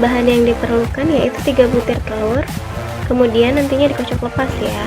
Bahan yang diperlukan yaitu 3 butir telur, kemudian nantinya dikocok lepas ya.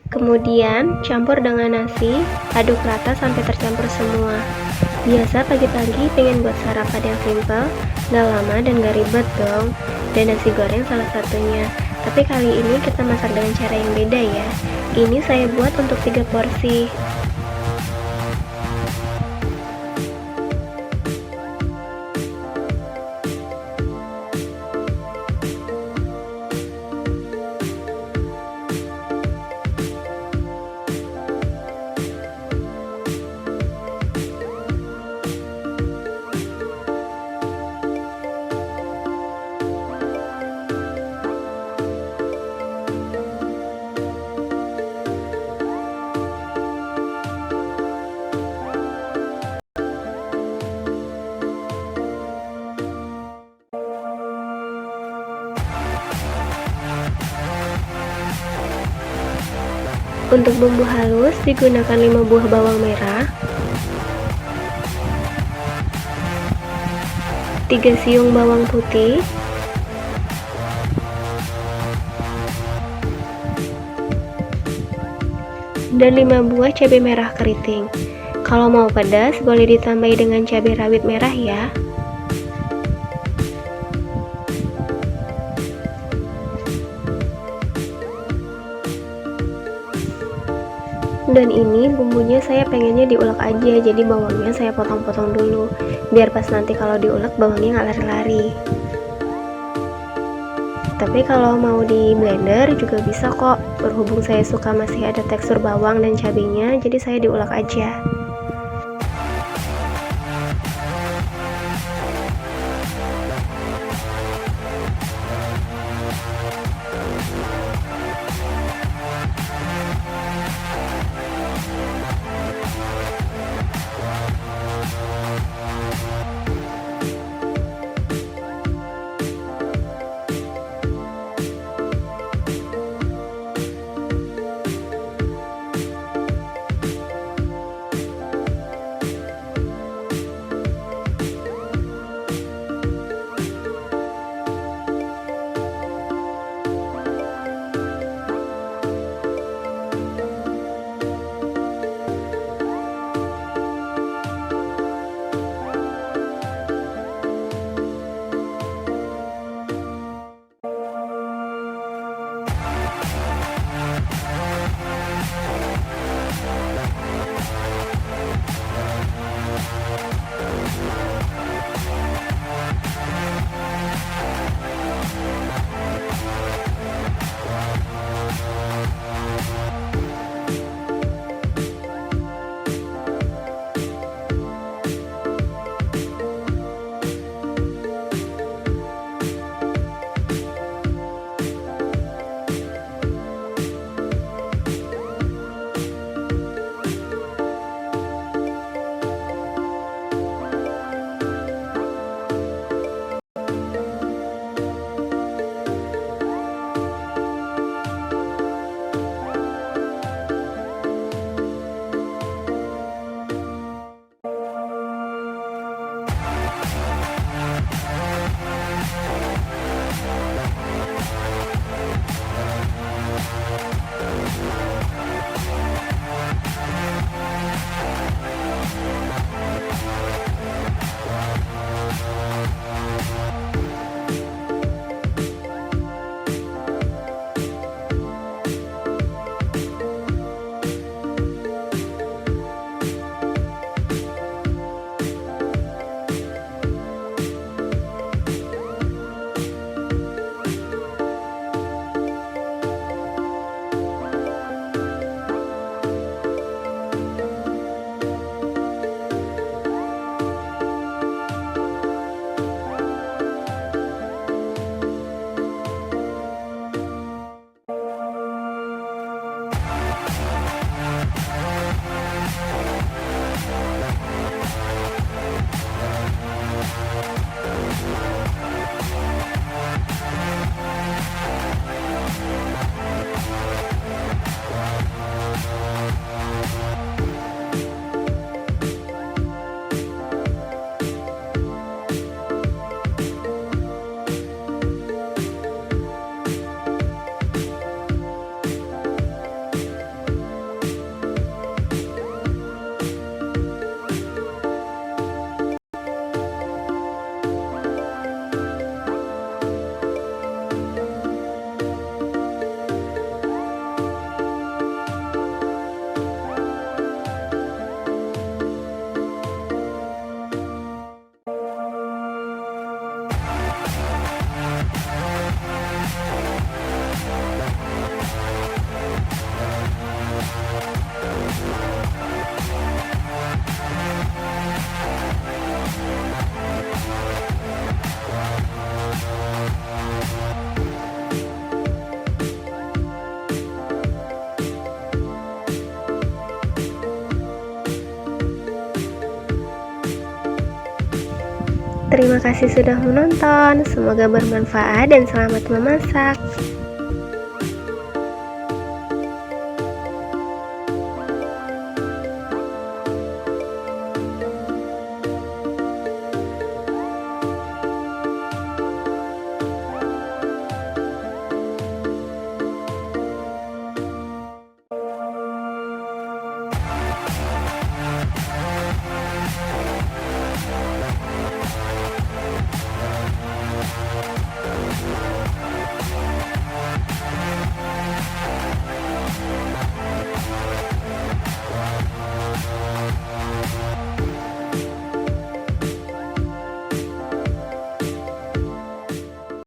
Kemudian campur dengan nasi, aduk rata sampai tercampur semua. Biasa pagi-pagi pengen buat sarapan yang simple, gak lama dan gak ribet dong. Dan nasi goreng salah satunya. Tapi kali ini kita masak dengan cara yang beda ya. Ini saya buat untuk 3 porsi. Untuk bumbu halus digunakan 5 buah bawang merah, 3 siung bawang putih, dan 5 buah cabai merah keriting. Kalau mau pedas boleh ditambahi dengan cabai rawit merah ya. Dan ini bumbunya saya pengennya diulek aja, jadi bawangnya saya potong-potong dulu biar pas nanti kalau diulek bawangnya nggak lari-lari. Tapi kalau mau di blender juga bisa kok, berhubung saya suka masih ada tekstur bawang dan cabenya, jadi saya diulek aja. Terima kasih sudah menonton, semoga bermanfaat dan selamat memasak.